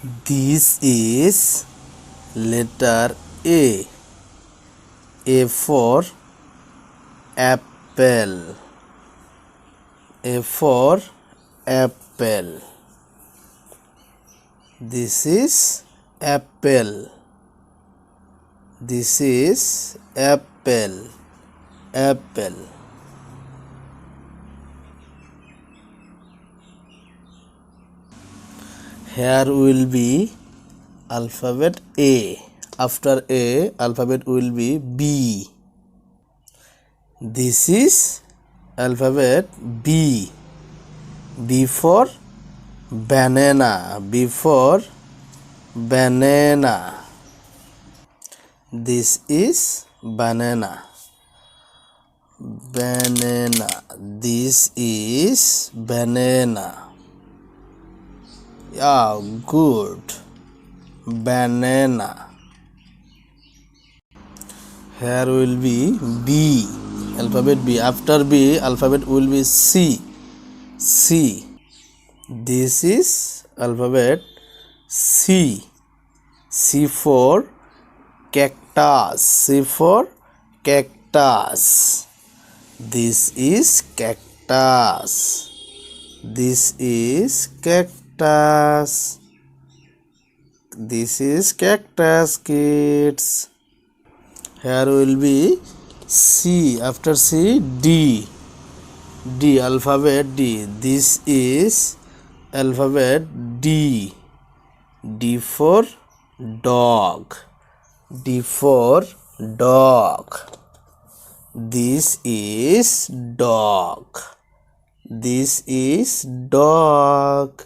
This is letter A. A for apple. A for apple. This is apple. This is apple. Apple. Here will be alphabet A. After A, alphabet will be B. This is alphabet B. B for banana. B for banana. This is banana. Banana. This is banana. Yeah, good. Banana. Here will be B. Alphabet B. After B, alphabet will be C. C. This is alphabet C. C for cactus. C for cactus. This is cactus. This is cactus. This is cactus, kids. Here will be C. After C, D. D, alphabet D. This is alphabet D. D for dog. D for dog. This is dog. This is dog.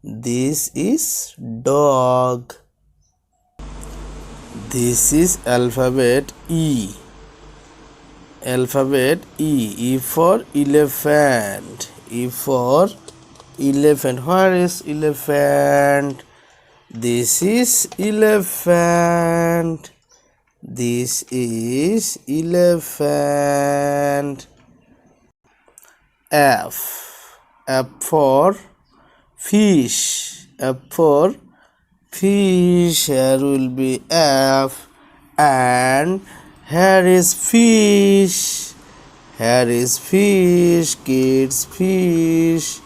This is dog. This is alphabet E. Alphabet E. E for elephant. E for elephant. Where is elephant? This is elephant. This is elephant. F. F for fish. F for fish. Here will be F, and here is fish. Here is fish, kids, fish.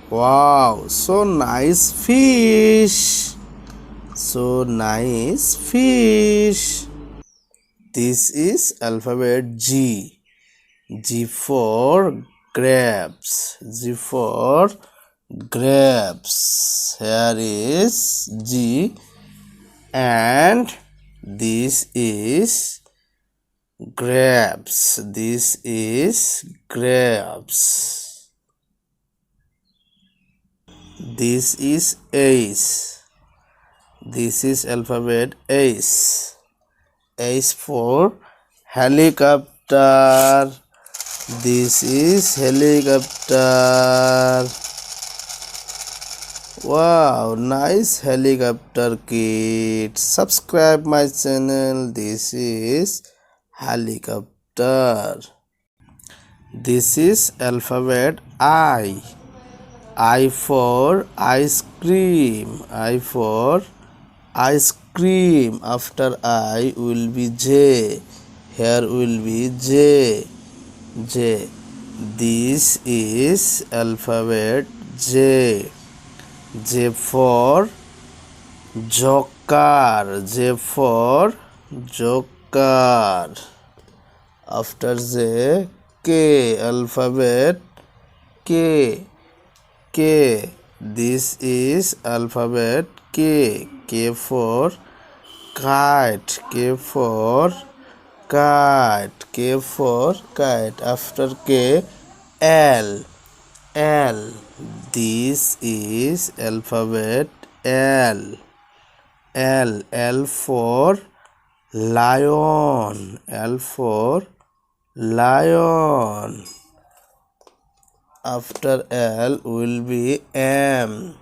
Wow, so nice fish. So nice fish. This is alphabet G. G for grapes. G for grapes. Here is G, and this is grapes. This is grapes. This is H. This is alphabet H. H for helicopter. This is helicopter. Wow, nice helicopter, kids. Subscribe my channel. This is helicopter. This is alphabet I. I for ice cream. I for ice cream. After I will be J. Here will be J. J. This is alphabet J. J for joker. J for joker. After J, K. Alphabet K. K. This is alphabet K. K for kite. K for kite. K for kite. After K, L. L. This is alphabet L. L. L for lion. L for lion. After L will be M.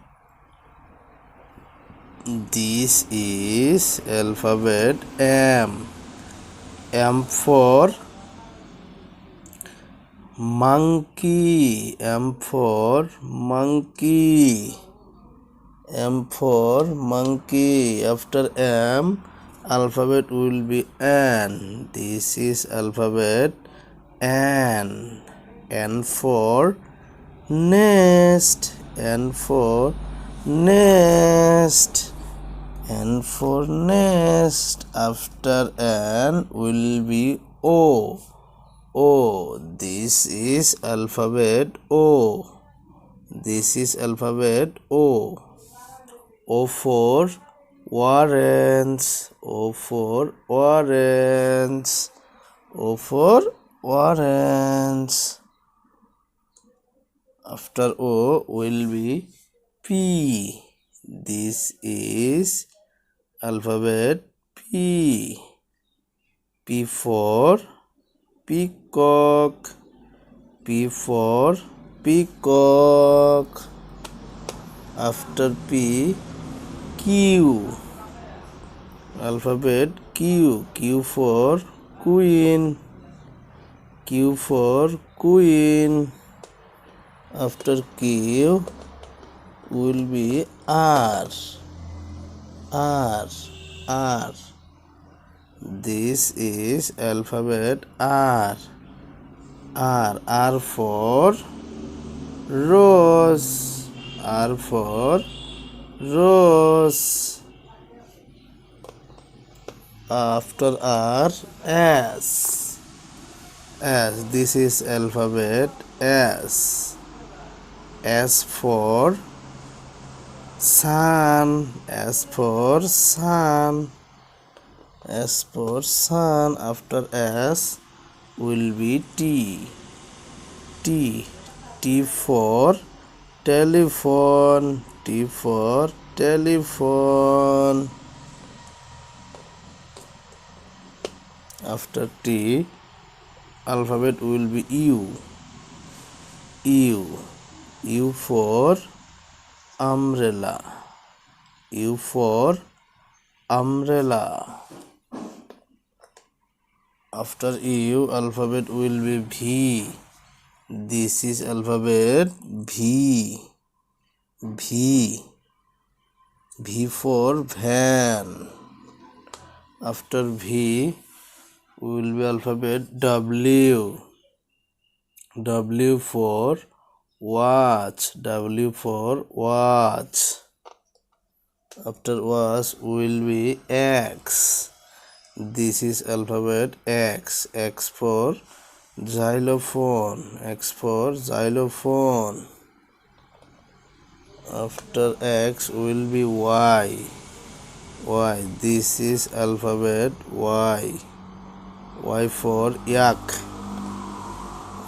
This is alphabet M. M for monkey. M for monkey. M for monkey. After M, alphabet will be N. This is alphabet N. N for nest. N for nest. N for nest. After N will be O. O. This is alphabet O. This is alphabet O. O for orange. O for orange. O for orange. After O will be P. This is alphabet P. P for peacock. P for peacock. After P, Q. Alphabet Q. Q for queen. Q for queen. After Q will be R. R. R. This is alphabet R. R. R for rose. R for rose. After R, S. S. This is alphabet S. S for sun. S for sun. S for sun. After S will be T. T. T for telephone. T for telephone. After T, alphabet will be U. U. U for umbrella. U for umbrella. After U, alphabet will be V. This is alphabet V. V. V for van. After V will be alphabet W. W for watch. W for watch. After watch will be X. This is alphabet X. X for xylophone. X for xylophone. After X will be Y. Y. This is alphabet Y. Y for yak.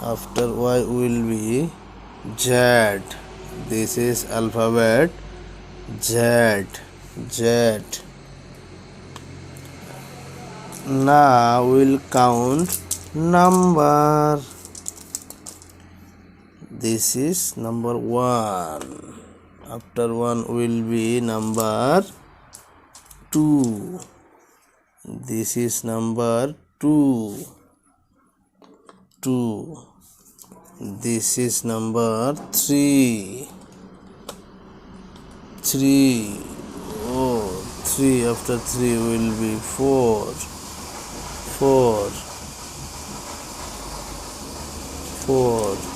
After Y will be Z. This is alphabet Z. Z. Now we'll count number. This is number 1. After 1 will be number 2. This is number 2. 2. This is number 3. 3. Oh, 3. After 3 will be 4. 4. 4.